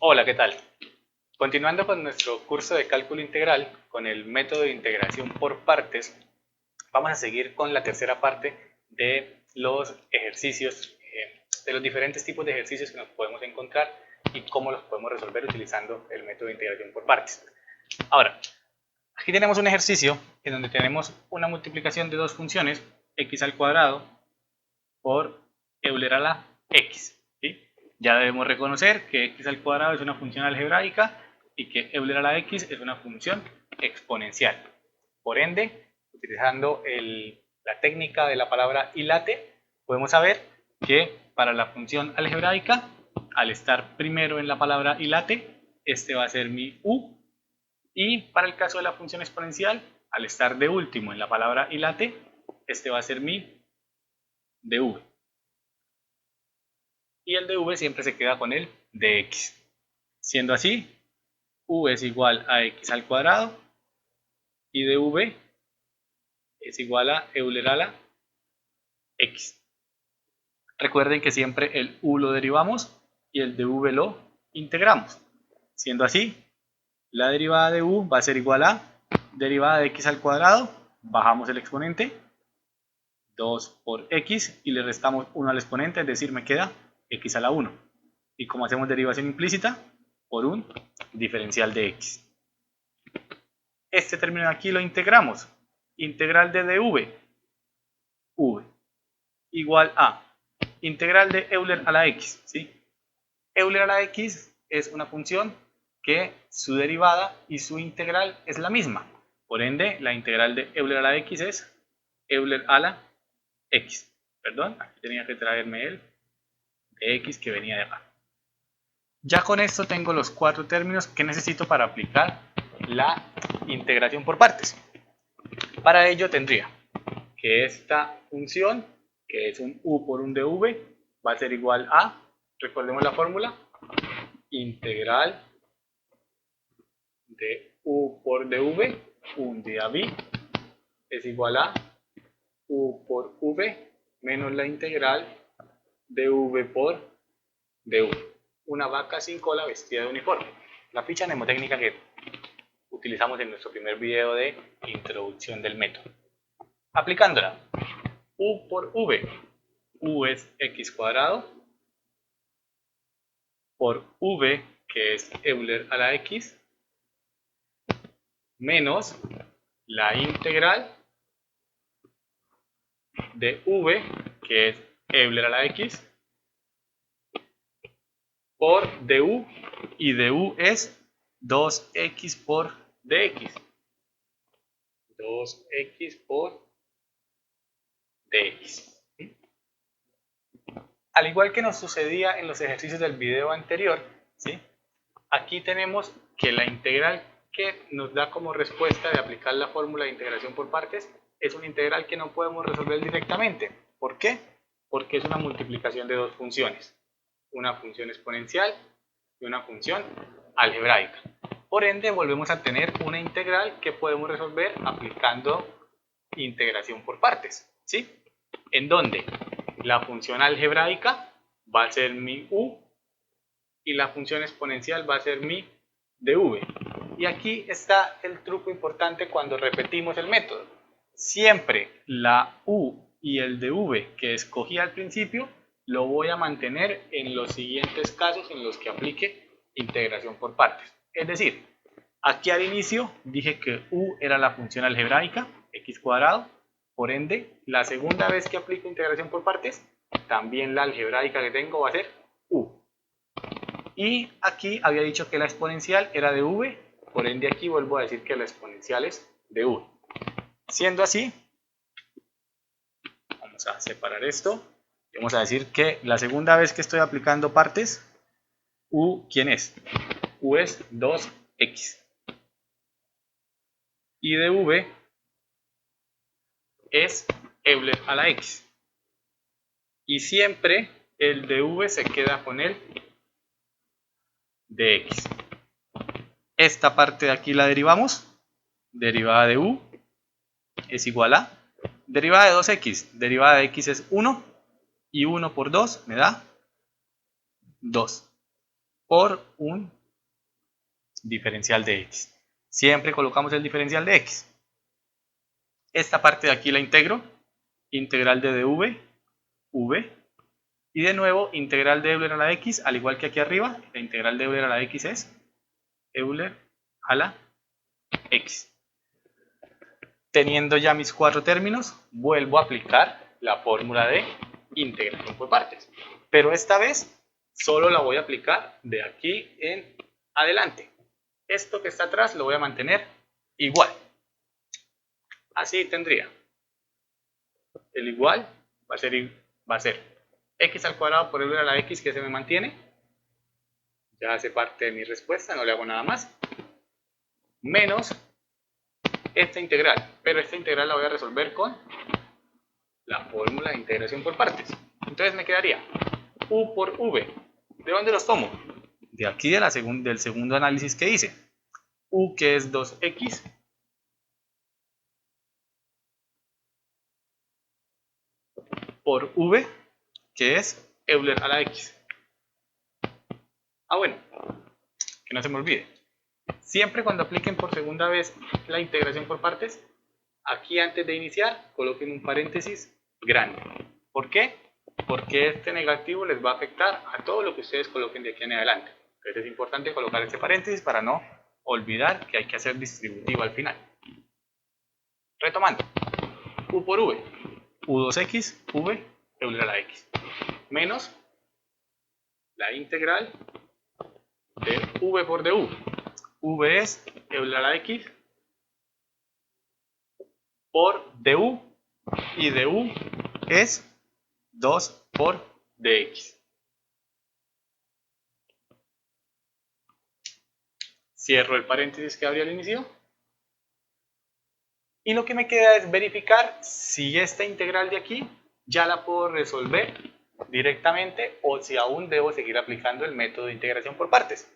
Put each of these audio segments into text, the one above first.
Hola, ¿qué tal? Continuando con nuestro curso de cálculo integral, con el método de integración por partes, vamos a seguir con la tercera parte de los ejercicios, de los diferentes tipos de ejercicios que nos podemos encontrar y cómo los podemos resolver utilizando el método de integración por partes. Ahora, aquí tenemos un ejercicio en donde tenemos una multiplicación de dos funciones, x al cuadrado por Euler a la x. ¿Sí? Ya debemos reconocer que x al cuadrado es una función algebraica y que Euler a la x es una función exponencial. Por ende, utilizando la técnica de la palabra hilate, podemos saber que para la función algebraica, al estar primero en la palabra hilate, este va a ser mi u, y para el caso de la función exponencial, al estar de último en la palabra hilate, este va a ser mi dv. Y el de v siempre se queda con el de x. Siendo así, u es igual a x al cuadrado y dv es igual a Euler a la x. Recuerden que siempre el u lo derivamos y el dv lo integramos. Siendo así, la derivada de u va a ser igual a derivada de x al cuadrado, bajamos el exponente, 2 por x y le restamos 1 al exponente, es decir, me queda x a la 1. Y como hacemos derivación implícita, por un diferencial de x. Este término de aquí lo integramos. Integral de dv, v, igual a integral de Euler a la x. ¿Sí? Euler a la x es una función que su derivada y su integral es la misma. Por ende, la integral de Euler a la x es Euler a la x. Perdón, aquí tenía que traerme el de x que venía de acá. Ya con esto tengo los cuatro términos que necesito para aplicar la integración por partes. Para ello tendría que esta función, que es un u por un dv, va a ser igual a, recordemos la fórmula, integral de u por dv, un día b, es igual a u por v menos la integral de v por dv. Una vaca sin cola vestida de uniforme. La ficha mnemotécnica que utilizamos en nuestro primer video de introducción del método. Aplicándola, u por v, u es x cuadrado, por v, que es Euler a la x, menos la integral de v, que es Euler a la x, por du, y du es 2x por dx. 2x por dx. Al igual que nos sucedía en los ejercicios del video anterior, ¿sí? Aquí tenemos que la integral que nos da como respuesta de aplicar la fórmula de integración por partes es una integral que no podemos resolver directamente. ¿Por qué? Porque es una multiplicación de dos funciones. Una función exponencial y una función algebraica. Por ende, volvemos a tener una integral que podemos resolver aplicando integración por partes. ¿Sí? En donde la función algebraica va a ser mi u y la función exponencial va a ser mi dv. Y aquí está el truco importante cuando repetimos el método. Siempre la u y el dv que escogí al principio lo voy a mantener en los siguientes casos en los que aplique integración por partes. Es decir, aquí al inicio dije que u era la función algebraica, x cuadrado. Por ende, la segunda vez que aplico integración por partes, también la algebraica que tengo va a ser u. Y aquí había dicho que la exponencial era de v, por ende aquí vuelvo a decir que la exponencial es de v. Siendo así, vamos a separar esto. Vamos a decir que la segunda vez que estoy aplicando partes, u, ¿quién es? U es 2x. Y de v es Euler a la x. Y siempre el de v se queda con el de x. Esta parte de aquí la derivamos. Derivada de u es igual a derivada de 2x. Derivada de x es 1. Y 1 por 2 me da 2. Por un diferencial de x. Siempre colocamos el diferencial de x. Esta parte de aquí la integro, integral de dv, v, y de nuevo integral de Euler a la x, al igual que aquí arriba, la integral de Euler a la x es Euler a la x. Teniendo ya mis cuatro términos, vuelvo a aplicar la fórmula de integración por partes. Pero esta vez solo la voy a aplicar de aquí en adelante. Esto que está atrás lo voy a mantener igual. Así tendría. El igual va a ser x al cuadrado por Euler a la x, que se me mantiene. Ya hace parte de mi respuesta, no le hago nada más. Menos esta integral, pero esta integral la voy a resolver con la fórmula de integración por partes. Entonces me quedaría u por v. ¿De dónde los tomo? De aquí del segundo análisis que hice. U, que es 2x, por v, que es Euler a la x. Bueno, que no se me olvide. Siempre cuando apliquen por segunda vez la integración por partes, aquí antes de iniciar coloquen un paréntesis grande. ¿Por qué? Porque este negativo les va a afectar a todo lo que ustedes coloquen de aquí en adelante. Entonces es importante colocar este paréntesis para no olvidar que hay que hacer distributivo al final. Retomando, u por v, u2x, v, Euler a la x, menos la integral de v por du. V es Euler a la x por du, y du es 2 por dx. Cierro el paréntesis que abrí al inicio. Y lo que me queda es verificar si esta integral de aquí ya la puedo resolver directamente o si aún debo seguir aplicando el método de integración por partes.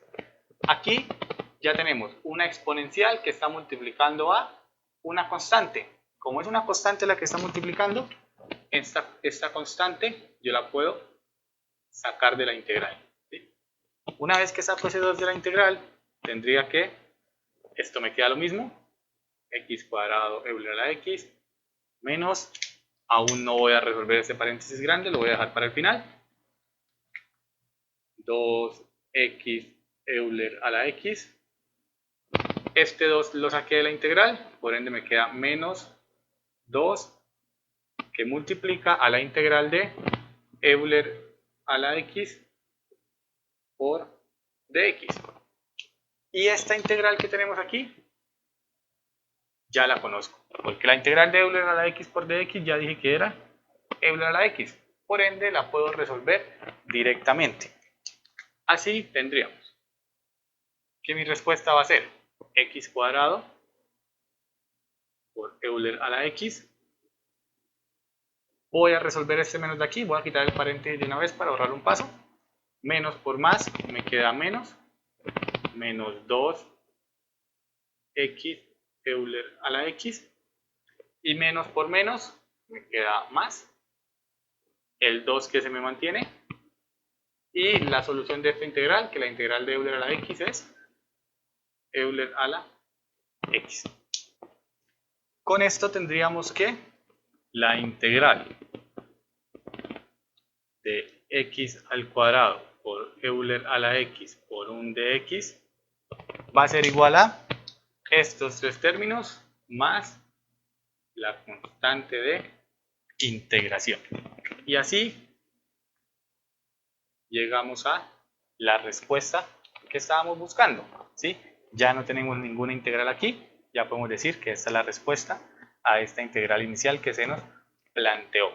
Aquí ya tenemos una exponencial que está multiplicando a una constante. Como es una constante la que está multiplicando, esta constante yo la puedo sacar de la integral. ¿Sí? Una vez que saco ese 2 de la integral, tendría que, esto me queda lo mismo, x cuadrado Euler a la x, menos, aún no voy a resolver este paréntesis grande, lo voy a dejar para el final, 2x Euler a la x, este 2 lo saqué de la integral, por ende me queda menos 2 que multiplica a la integral de Euler a la x por dx. Y esta integral que tenemos aquí ya la conozco, porque la integral de Euler a la x por dx ya dije que era Euler a la x, por ende la puedo resolver directamente. Así tendríamos que mi respuesta va a ser x cuadrado por Euler a la x. Voy a resolver este menos de aquí, voy a quitar el paréntesis de una vez para ahorrar un paso. Menos por más me queda menos 2x Euler a la x, y menos por menos me queda más el 2 que se me mantiene, y la solución de esta integral, que la integral de Euler a la x es Euler a la x. Con esto tendríamos que la integral de x al cuadrado por Euler a la x por un dx va a ser igual a estos tres términos más la constante de integración. Y así llegamos a la respuesta que estábamos buscando, ¿sí? Ya no tenemos ninguna integral aquí, ya podemos decir que esta es la respuesta a esta integral inicial que se nos planteó.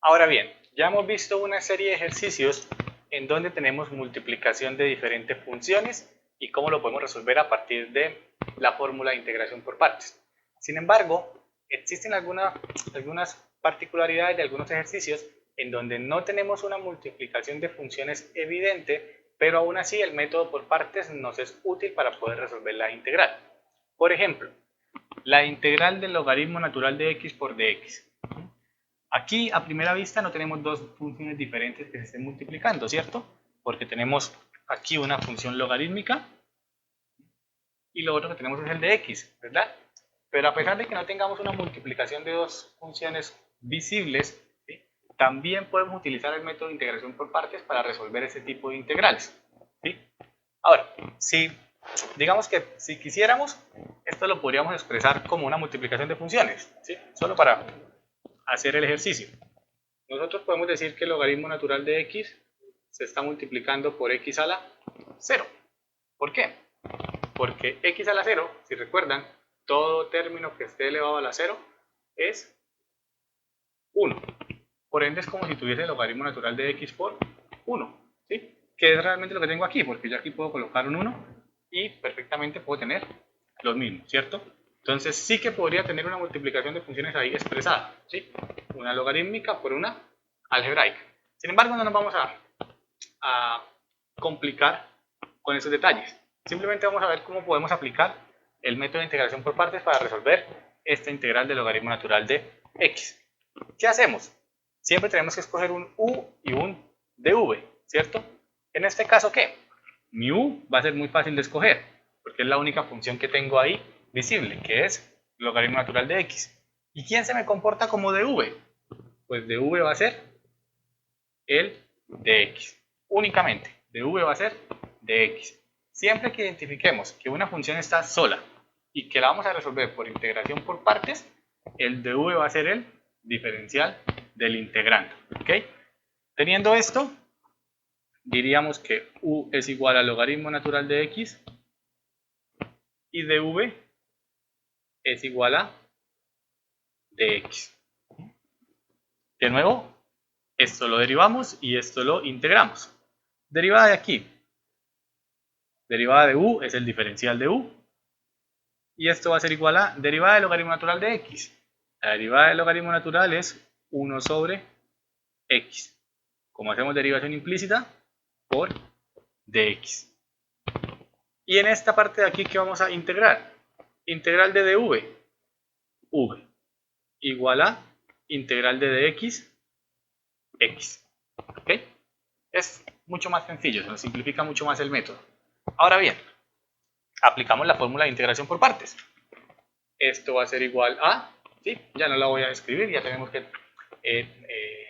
Ahora bien, ya hemos visto una serie de ejercicios en donde tenemos multiplicación de diferentes funciones y cómo lo podemos resolver a partir de la fórmula de integración por partes. Sin embargo, existen algunas particularidades de algunos ejercicios en donde no tenemos una multiplicación de funciones evidente, pero aún así el método por partes nos es útil para poder resolver la integral. Por ejemplo, la integral del logaritmo natural de x por dx. Aquí a primera vista no tenemos dos funciones diferentes que se estén multiplicando, ¿cierto? Porque tenemos aquí una función logarítmica y lo otro que tenemos es el de x, ¿verdad? Pero a pesar de que no tengamos una multiplicación de dos funciones visibles, ¿sí?, también podemos utilizar el método de integración por partes para resolver ese tipo de integrales, ¿sí? Ahora, digamos que si quisiéramos, esto lo podríamos expresar como una multiplicación de funciones, ¿sí?, solo para hacer el ejercicio. Nosotros podemos decir que el logaritmo natural de x se está multiplicando por x a la 0. ¿Por qué? Porque x a la 0, si recuerdan, todo término que esté elevado a la 0 es 1. Por ende es como si tuviese el logaritmo natural de x por 1, ¿sí? Que es realmente lo que tengo aquí, porque yo aquí puedo colocar un 1 y perfectamente puedo tener los mismos, ¿cierto? Entonces sí que podría tener una multiplicación de funciones ahí expresada, ¿sí? Una logarítmica por una algebraica. Sin embargo, no nos vamos a complicar con esos detalles. Simplemente vamos a ver cómo podemos aplicar el método de integración por partes para resolver esta integral del logaritmo natural de x. ¿Qué hacemos? Siempre tenemos que escoger un u y un dv, ¿cierto? En este caso, ¿qué? Mi u va a ser muy fácil de escoger, porque es la única función que tengo ahí visible, que es el logaritmo natural de x. ¿Y quién se me comporta como dv? Pues dv va a ser el de x, únicamente. dv va a ser de x. Siempre que identifiquemos que una función está sola y que la vamos a resolver por integración por partes, el dv va a ser el diferencial del integrando, ¿ok? Teniendo esto, diríamos que u es igual al logaritmo natural de x y dv es igual a dx. De nuevo, esto lo derivamos y esto lo integramos. Derivada de aquí, derivada de u es el diferencial de u, y esto va a ser igual a derivada del logaritmo natural de x. La derivada del logaritmo natural es 1 sobre x. Como hacemos derivación implícita, por dx. Y en esta parte de aquí, ¿qué vamos a integrar? Integral de dv, v, igual a integral de dx, x. ¿Ok? Es mucho más sencillo, se nos simplifica mucho más el método. Ahora bien, aplicamos la fórmula de integración por partes. Esto va a ser igual a, ¿sí?, ya no la voy a escribir, ya tenemos que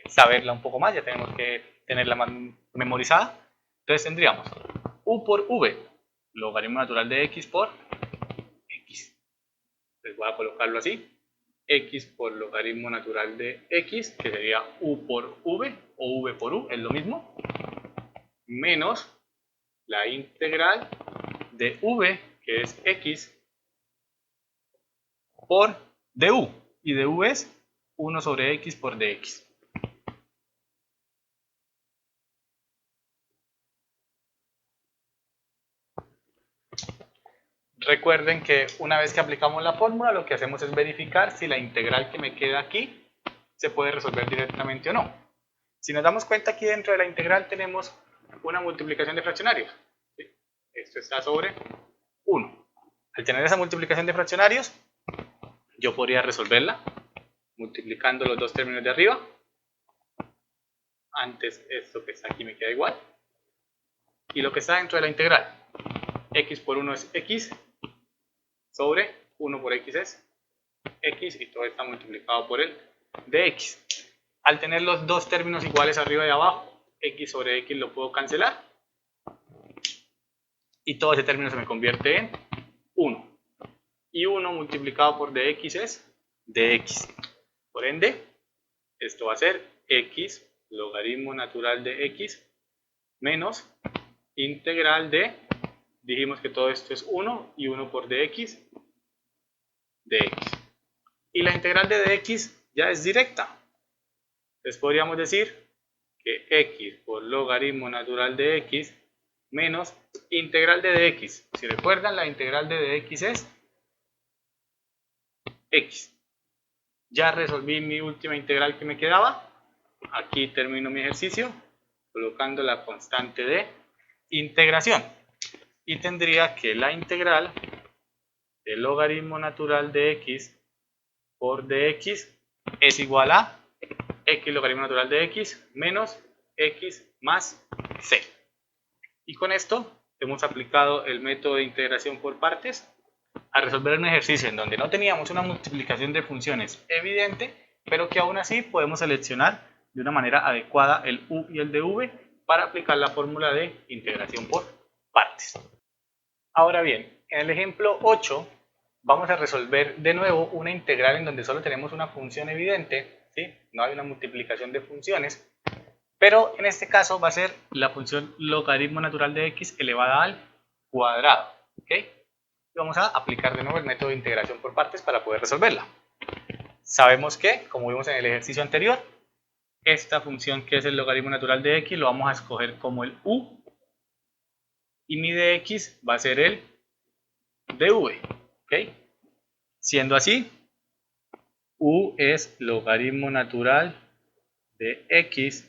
saberla un poco más, ya tenemos que tenerla más memorizada. Entonces tendríamos u por v, logaritmo natural de x por x. Les voy a colocarlo así, x por logaritmo natural de x, que sería u por v, o v por u, es lo mismo, menos la integral de v, que es x, por du, y du es 1 sobre x por dx. Recuerden que una vez que aplicamos la fórmula, lo que hacemos es verificar si la integral que me queda aquí se puede resolver directamente o no. Si nos damos cuenta, aquí dentro de la integral tenemos una multiplicación de fraccionarios. ¿Sí? Esto está sobre 1. Al tener esa multiplicación de fraccionarios, yo podría resolverla multiplicando los dos términos de arriba. Antes esto que está aquí me queda igual. Y lo que está dentro de la integral, x por 1 es x, sobre 1 por x es x, y todo está multiplicado por el dx. Al tener los dos términos iguales arriba y abajo, x sobre x lo puedo cancelar, y todo ese término se me convierte en 1. Y 1 multiplicado por dx es dx. Por ende, esto va a ser x logaritmo natural de x menos integral de, dijimos que todo esto es 1, y 1 por dx, dx. Y la integral de dx ya es directa. Entonces podríamos decir que x por logaritmo natural de x menos integral de dx. Si recuerdan, la integral de dx es x. Ya resolví mi última integral que me quedaba. Aquí termino mi ejercicio colocando la constante de integración. Y tendría que la integral del logaritmo natural de x por dx es igual a x logaritmo natural de x menos x más c. Y con esto hemos aplicado el método de integración por partes a resolver un ejercicio en donde no teníamos una multiplicación de funciones evidente, pero que aún así podemos seleccionar de una manera adecuada el u y el dv para aplicar la fórmula de integración por partes. Ahora bien, en el ejemplo 8 vamos a resolver de nuevo una integral en donde solo tenemos una función evidente, ¿sí? No hay una multiplicación de funciones, pero en este caso va a ser la función logaritmo natural de x elevada al cuadrado. ¿Okay? Y vamos a aplicar de nuevo el método de integración por partes para poder resolverla. Sabemos que, como vimos en el ejercicio anterior, esta función que es el logaritmo natural de x lo vamos a escoger como el u y mi dx va a ser el dv. ¿Okay? Siendo así, u es logaritmo natural de x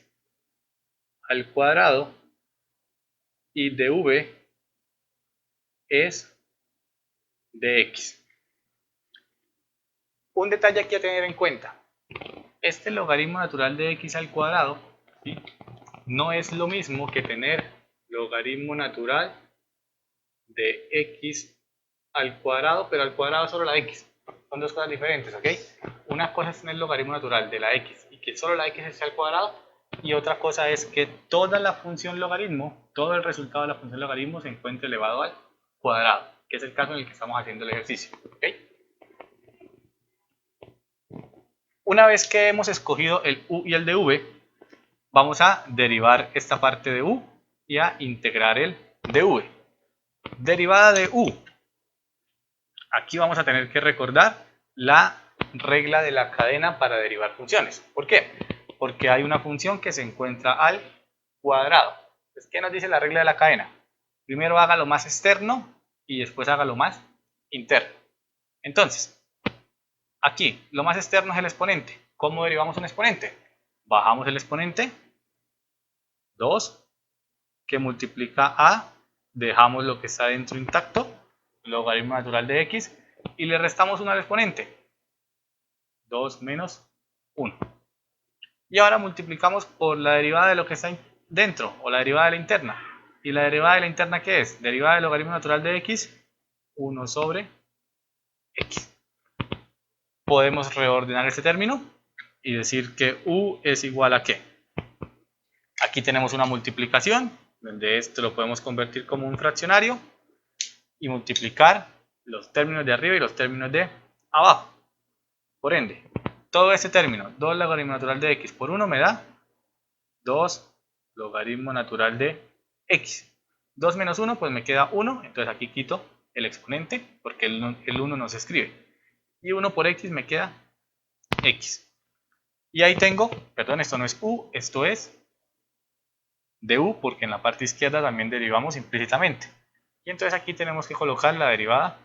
al cuadrado y dv es de x. Un detalle aquí a tener en cuenta. Este logaritmo natural de x al cuadrado, ¿sí?, no es lo mismo que tener logaritmo natural de x al cuadrado, pero al cuadrado solo la x. Son dos cosas diferentes, ¿ok? Una cosa es tener logaritmo natural de la x y que solo la x esté al cuadrado, y otra cosa es que toda la función logaritmo, todo el resultado de la función logaritmo se encuentre elevado al cuadrado, que es el caso en el que estamos haciendo el ejercicio, ¿ok? Una vez que hemos escogido el u y el dv, vamos a derivar esta parte de u y a integrar el dv. Derivada de u. Aquí vamos a tener que recordar la regla de la cadena para derivar funciones. ¿Por qué? Porque hay una función que se encuentra al cuadrado. Entonces, ¿qué nos dice la regla de la cadena? Primero haga lo más externo y después haga lo más interno. Entonces, aquí lo más externo es el exponente. ¿Cómo derivamos un exponente? Bajamos el exponente, 2, que multiplica a, dejamos lo que está dentro intacto, logaritmo natural de x, y le restamos 1 al exponente, 2 menos 1. Y ahora multiplicamos por la derivada de lo que está dentro, o la derivada de la interna. ¿Y la derivada de la interna qué es? Derivada del logaritmo natural de x, 1 sobre x. Podemos reordenar este término y decir que u es igual a ¿qué? Aquí tenemos una multiplicación, donde esto lo podemos convertir como un fraccionario y multiplicar los términos de arriba y los términos de abajo. Por ende, todo este término, 2 logaritmo natural de x por 1 me da 2 logaritmo natural de x. 2 menos 1, pues me queda 1, entonces aquí quito el exponente, porque el 1 no se escribe. Y 1 por x me queda x. Y ahí tengo, perdón, esto no es u, esto es du, porque en la parte izquierda también derivamos implícitamente. Y entonces aquí tenemos que colocar la derivada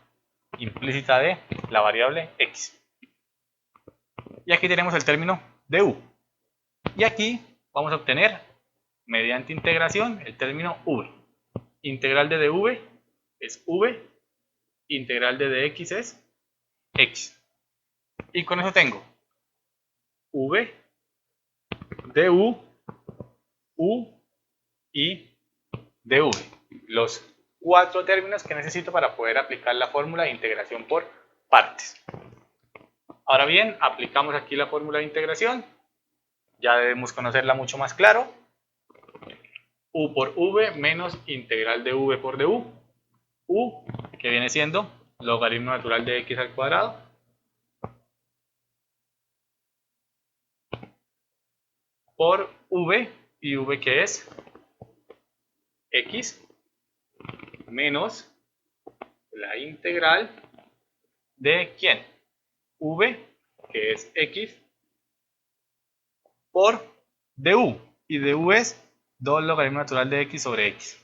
implícita de la variable x. Y aquí tenemos el término du. Y aquí vamos a obtener, mediante integración, el término v. Integral de dv es v, integral de dx es x. Y con eso tengo v, du, u y dv. Los 4 términos que necesito para poder aplicar la fórmula de integración por partes. Ahora bien, aplicamos aquí la fórmula de integración. Ya debemos conocerla mucho más claro. U por v menos integral de v por du. U, que viene siendo logaritmo natural de x al cuadrado, por v, y v que es x, menos la integral de ¿quién? V, que es x, por du, y du es 2 logaritmo natural de x sobre x.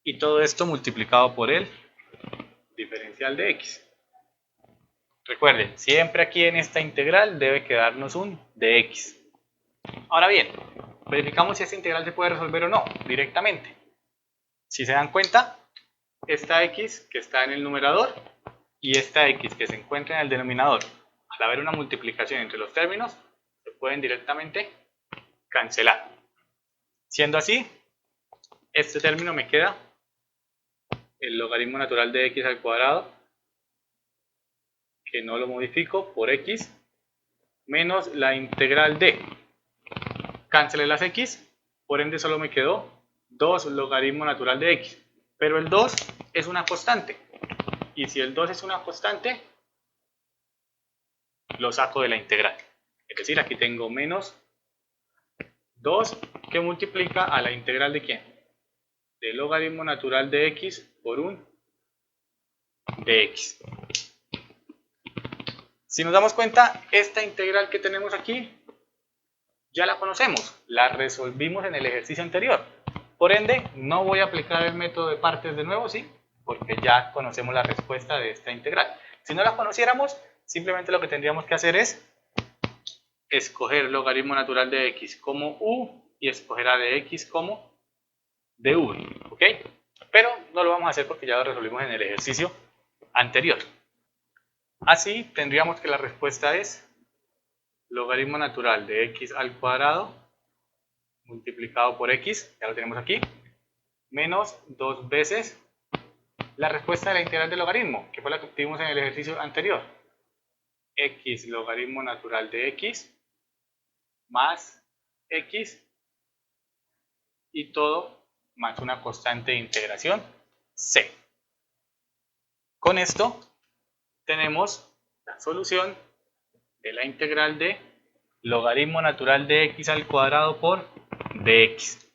Y todo esto multiplicado por el diferencial de x. Recuerden, siempre aquí en esta integral debe quedarnos un dx. Ahora bien, verificamos si esta integral se puede resolver o no, directamente. Si se dan cuenta, esta x que está en el numerador y esta x que se encuentra en el denominador, al haber una multiplicación entre los términos, se pueden directamente cancelar. Siendo así, este término me queda el logaritmo natural de x al cuadrado, que no lo modifico, por x, menos la integral de, cancelé las x, por ende solo me quedó 2 logaritmo natural de x, pero el 2 es una constante, y si el 2 es una constante, lo saco de la integral. Es decir, aquí tengo menos 2 que multiplica a la integral de ¿quién? Del logaritmo natural de x por un de x. Si nos damos cuenta, esta integral que tenemos aquí, ya la conocemos, la resolvimos en el ejercicio anterior. Por ende, no voy a aplicar el método de partes de nuevo, ¿sí? Porque ya conocemos la respuesta de esta integral. Si no la conociéramos, simplemente lo que tendríamos que hacer es escoger logaritmo natural de x como u y escoger a de x como dv, ¿ok? Pero no lo vamos a hacer porque ya lo resolvimos en el ejercicio anterior. Así tendríamos que la respuesta es logaritmo natural de x al cuadrado multiplicado por x, ya lo tenemos aquí, menos 2 veces la respuesta de la integral del logaritmo, que fue la que obtuvimos en el ejercicio anterior. X logaritmo natural de x más x y todo más una constante de integración c. Con esto tenemos la solución de la integral de logaritmo natural de x al cuadrado por dx.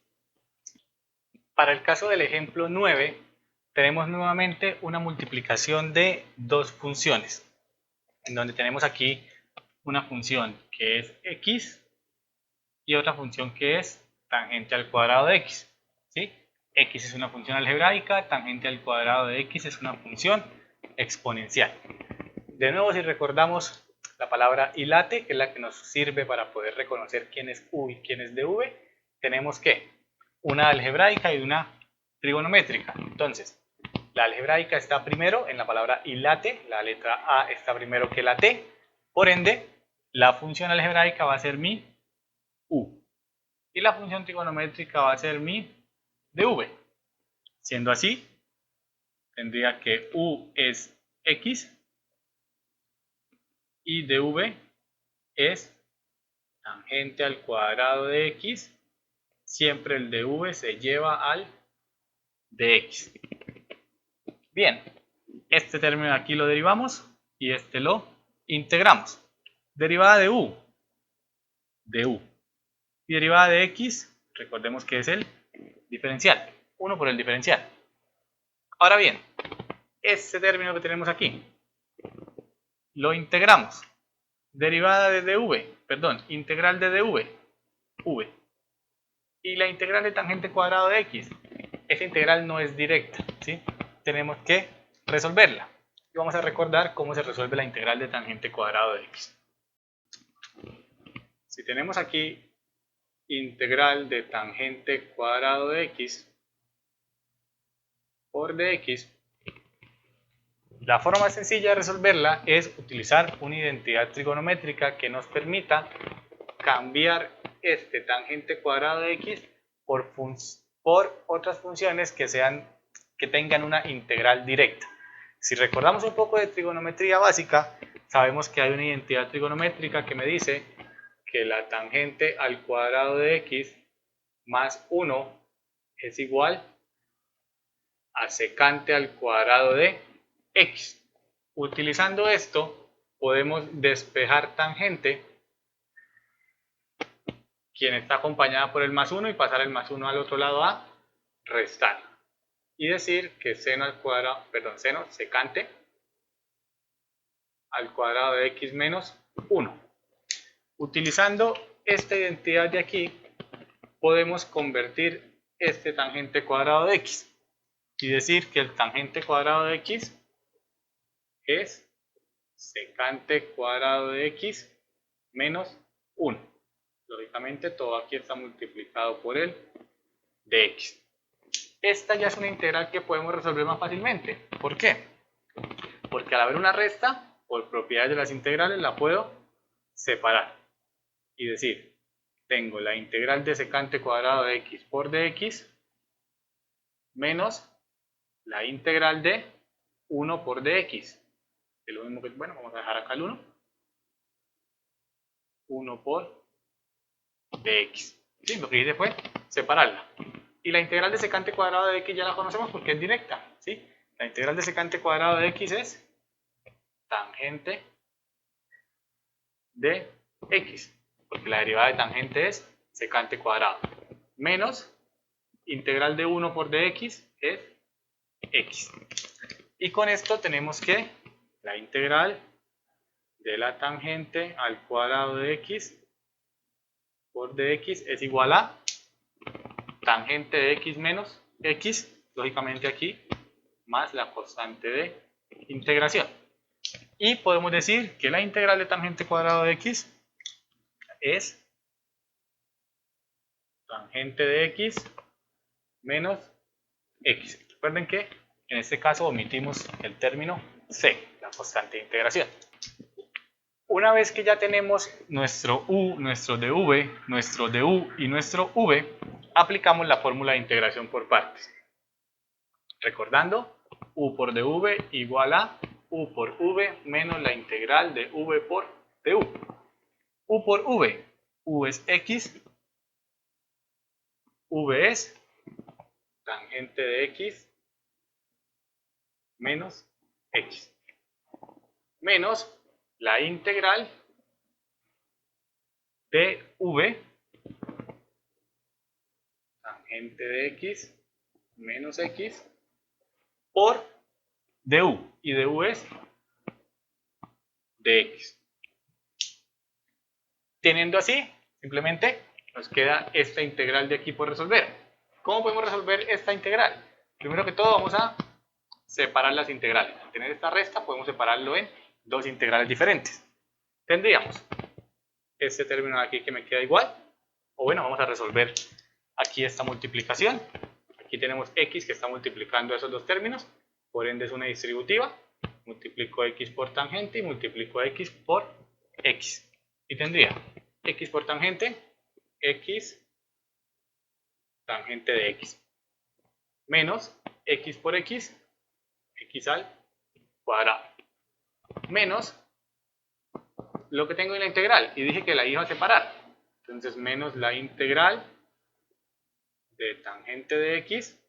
Para el caso del ejemplo 9, tenemos nuevamente una multiplicación de dos funciones, en donde tenemos aquí una función que es x y otra función que es tangente al cuadrado de x, ¿sí? X es una función algebraica, tangente al cuadrado de x es una función exponencial. De nuevo, si recordamos la palabra hilate, que es la que nos sirve para poder reconocer quién es u y quién es dv, tenemos que una algebraica y una trigonométrica. Entonces, la algebraica está primero en la palabra hilate, la letra A está primero que la T, por ende, la función algebraica va a ser mi u y la función trigonométrica va a ser mi dv. Siendo así, tendría que u es x y dv es tangente al cuadrado de x, siempre el dv se lleva al dx. Bien, este término aquí lo derivamos y este lo integramos. Derivada de u, y derivada de x, recordemos que es el diferencial, 1 por el diferencial. Ahora bien, este término que tenemos aquí, lo integramos. Derivada de dv, perdón, integral de dv, v. Y la integral de tangente cuadrado de x, esa integral no es directa, ¿sí? Tenemos que resolverla. Y vamos a recordar cómo se resuelve la integral de tangente cuadrado de x. Si tenemos aquí integral de tangente cuadrado de x por dx, la forma más sencilla de resolverla es utilizar una identidad trigonométrica que nos permita cambiar este tangente cuadrado de x por otras funciones que tengan una integral directa. Si recordamos un poco de trigonometría básica, sabemos que hay una identidad trigonométrica que me dice que la tangente al cuadrado de x más 1 es igual a secante al cuadrado de x. Utilizando esto, podemos despejar tangente, quien está acompañada por el más 1, y pasar el más 1 al otro lado a restar. Y decir que seno al cuadrado, perdón, seno secante al cuadrado de x menos 1. Utilizando esta identidad de aquí, podemos convertir este tangente cuadrado de x y decir que el tangente cuadrado de x es secante cuadrado de x menos 1. Lógicamente todo aquí está multiplicado por el de x. Esta ya es una integral que podemos resolver más fácilmente. ¿Por qué? Porque al haber una resta, por propiedades de las integrales, la puedo separar y decir, tengo la integral de secante cuadrado de x por dx menos la integral de 1 por dx. Es lo mismo que, bueno, vamos a dejar acá el 1 por dx. ¿Sí? Lo que hice fue separarla. Y la integral de secante cuadrado de x ya la conocemos porque es directa. ¿Sí? La integral de secante cuadrado de x es tangente de x, porque la derivada de tangente es secante cuadrado, menos integral de 1 por dx es x. Y con esto tenemos que la integral de la tangente al cuadrado de x por dx es igual a tangente de x menos x, lógicamente aquí, más la constante de integración. Y podemos decir que la integral de tangente cuadrado de x es tangente de x menos x. Recuerden que en este caso omitimos el término c, la constante de integración. Una vez que ya tenemos nuestro u, nuestro dv, nuestro du y nuestro v, aplicamos la fórmula de integración por partes. Recordando, u por dv igual a u por v menos la integral de v por du. U por v, u es x, v es tangente de x menos x, menos la integral de v, tangente de x menos x, por du, y du es dx. Teniendo así, simplemente nos queda esta integral de aquí por resolver. ¿Cómo podemos resolver esta integral? Primero que todo vamos a separar las integrales. Al tener esta resta podemos separarlo en dos integrales diferentes. Tendríamos este término de aquí que me queda igual, o bueno, vamos a resolver aquí esta multiplicación. Aquí tenemos x que está multiplicando esos dos términos, por ende es una distributiva. Multiplico x por tangente y multiplico x por x. Y tendría x por tangente, x tangente de x, menos x por x, x al cuadrado, menos lo que tengo en la integral, y dije que la iba a separar, entonces menos la integral de tangente de x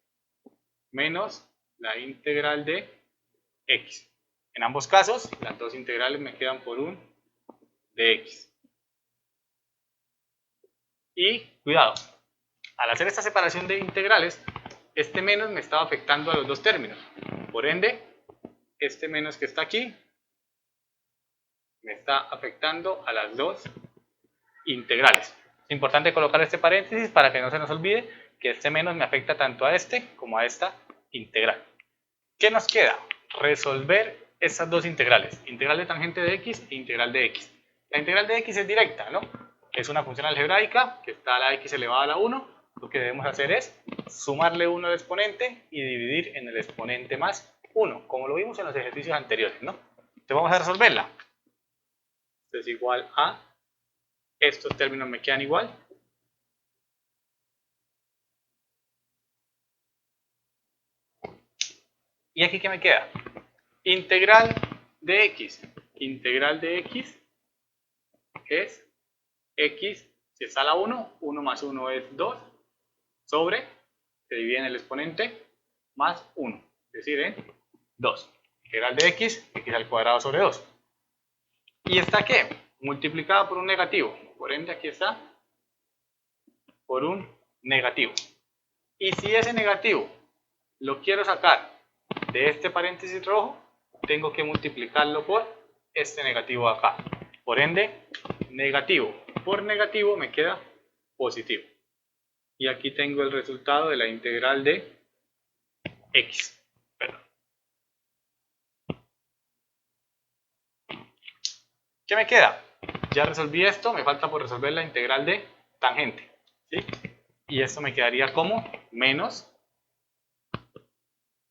menos la integral de x. En ambos casos, las dos integrales me quedan por un dx. Y cuidado, al hacer esta separación de integrales, este menos me estaba afectando a los dos términos. Por ende, este menos que está aquí me está afectando a las dos integrales. Es importante colocar este paréntesis para que no se nos olvide que este menos me afecta tanto a este como a esta integral. ¿Qué nos queda? Resolver estas dos integrales, integral de tangente de x e integral de x. La integral de x es directa, ¿no? Es una función algebraica que está a la x elevada a la 1. Lo que debemos hacer es sumarle 1 al exponente y dividir en el exponente más 1, como lo vimos en los ejercicios anteriores, ¿no? Entonces vamos a resolverla. Esto es igual a, estos términos me quedan igual. ¿Y aquí qué me queda? Integral de x. Integral de x es x, si está a la 1, 1 más 1 es 2, sobre, se divide en el exponente, más 1, es decir, en 2. Integral de x, x al cuadrado sobre 2. ¿Y está qué? Multiplicada por un negativo. Por ende, aquí está por un negativo. Y si ese negativo lo quiero sacar de este paréntesis rojo, tengo que multiplicarlo por este negativo de acá. Por ende, negativo por negativo me queda positivo. Y aquí tengo el resultado de la integral de x. ¿Qué me queda? Ya resolví esto, me falta por resolver la integral de tangente, ¿sí? Y esto me quedaría como menos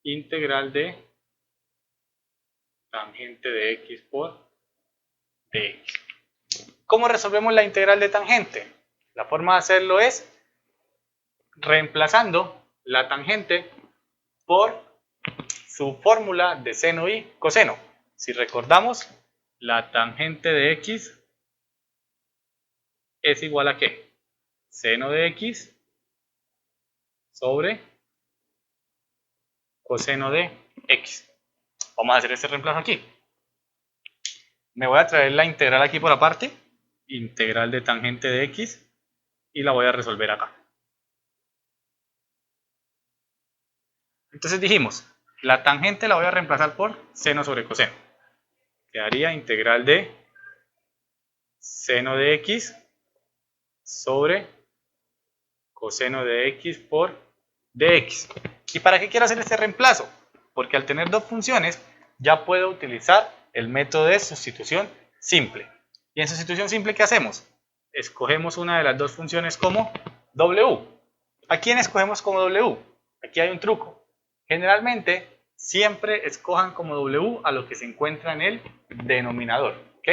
integral de tangente de x por dx. ¿Cómo resolvemos la integral de tangente? La forma de hacerlo es reemplazando la tangente por su fórmula de seno y coseno. Si recordamos, la tangente de x es igual a ¿qué? Seno de x sobre coseno de x. Vamos a hacer este reemplazo aquí. Me voy a traer la integral aquí por aparte, integral de tangente de x, y la voy a resolver acá. Entonces dijimos, la tangente la voy a reemplazar por seno sobre coseno. Quedaría integral de seno de x sobre coseno de x por dx. ¿Y para qué quiero hacer este reemplazo? Porque al tener dos funciones ya puedo utilizar el método de sustitución simple. ¿Y en sustitución simple qué hacemos? Escogemos una de las dos funciones como w. ¿A quién escogemos como w? Aquí hay un truco. Generalmente siempre escojan como w a lo que se encuentra en el denominador. ¿Ok?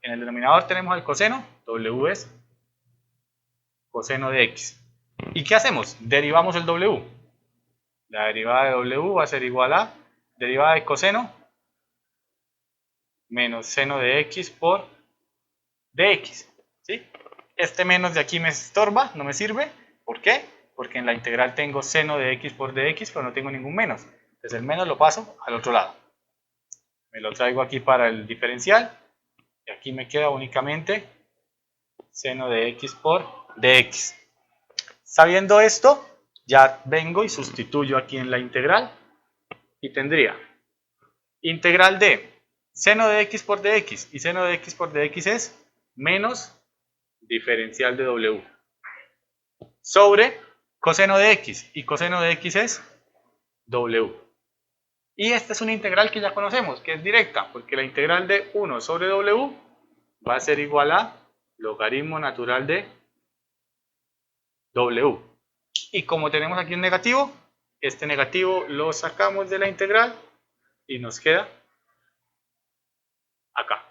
En el denominador tenemos el coseno, w es coseno de x. ¿Y qué hacemos? Derivamos el w. La derivada de w va a ser igual a derivada de coseno menos seno de x por dx. ¿Sí? Este menos de aquí me estorba, no me sirve. ¿Por qué? Porque en la integral tengo seno de x por dx, pero no tengo ningún menos. Entonces el menos lo paso al otro lado. Me lo traigo aquí para el diferencial. Y aquí me queda únicamente seno de x por dx. Sabiendo esto, ya vengo y sustituyo aquí en la integral. Y tendría integral de seno de x por dx. Y seno de x por dx es menos diferencial de w. Sobre coseno de x. Y coseno de x es w. Y esta es una integral que ya conocemos, que es directa, porque la integral de 1 sobre w va a ser igual a logaritmo natural de w. Y como tenemos aquí un negativo, este negativo lo sacamos de la integral y nos queda acá.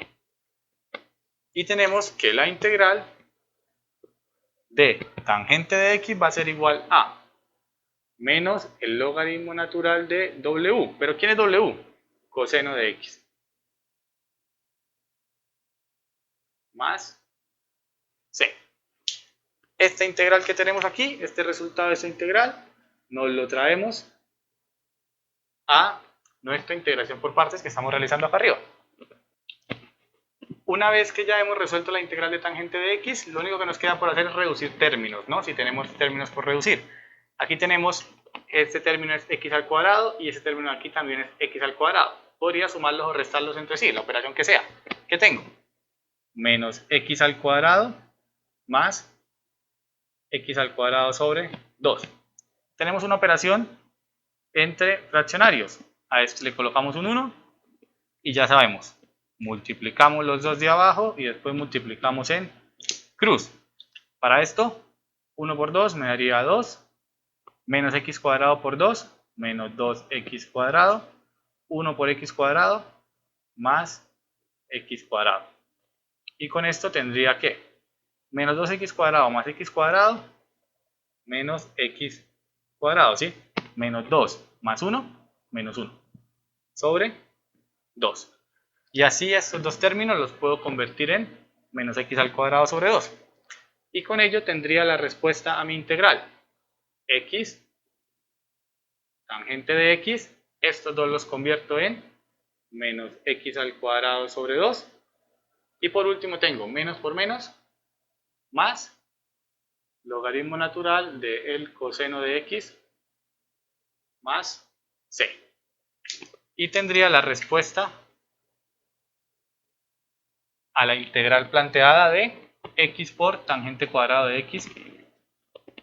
Y tenemos que la integral de tangente de x va a ser igual a menos el logaritmo natural de w. ¿Pero quién es w? Coseno de x. Más c. Esta integral que tenemos aquí, este resultado de esta integral, nos lo traemos a nuestra integración por partes que estamos realizando acá arriba. Una vez que ya hemos resuelto la integral de tangente de x, lo único que nos queda por hacer es reducir términos, ¿no? Si tenemos términos por reducir. Aquí tenemos, este término es x al cuadrado y este término aquí también es x al cuadrado. Podría sumarlos o restarlos entre sí, la operación que sea. ¿Qué tengo? Menos x al cuadrado más x al cuadrado sobre 2. Tenemos una operación entre fraccionarios. A esto le colocamos un 1 y ya sabemos. Multiplicamos los dos de abajo y después multiplicamos en cruz. Para esto, 1 por 2 me daría 2, menos x cuadrado por 2, menos 2x cuadrado, 1 por x cuadrado, más x cuadrado. Y con esto tendría que menos 2x cuadrado más x cuadrado, menos x cuadrado, ¿sí? Menos 2 más 1, menos 1, sobre 2. Y así estos dos términos los puedo convertir en menos x al cuadrado sobre 2. Y con ello tendría la respuesta a mi integral. X, tangente de x, estos dos los convierto en menos x al cuadrado sobre 2. Y por último tengo menos por menos, más logaritmo natural del coseno de x más c. Y tendría la respuesta a la integral planteada de x por tangente cuadrado de x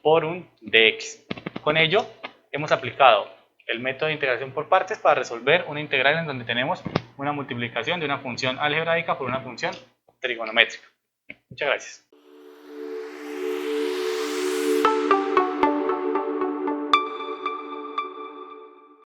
por un dx. Con ello hemos aplicado el método de integración por partes para resolver una integral en donde tenemos una multiplicación de una función algebraica por una función trigonométrica. Muchas gracias.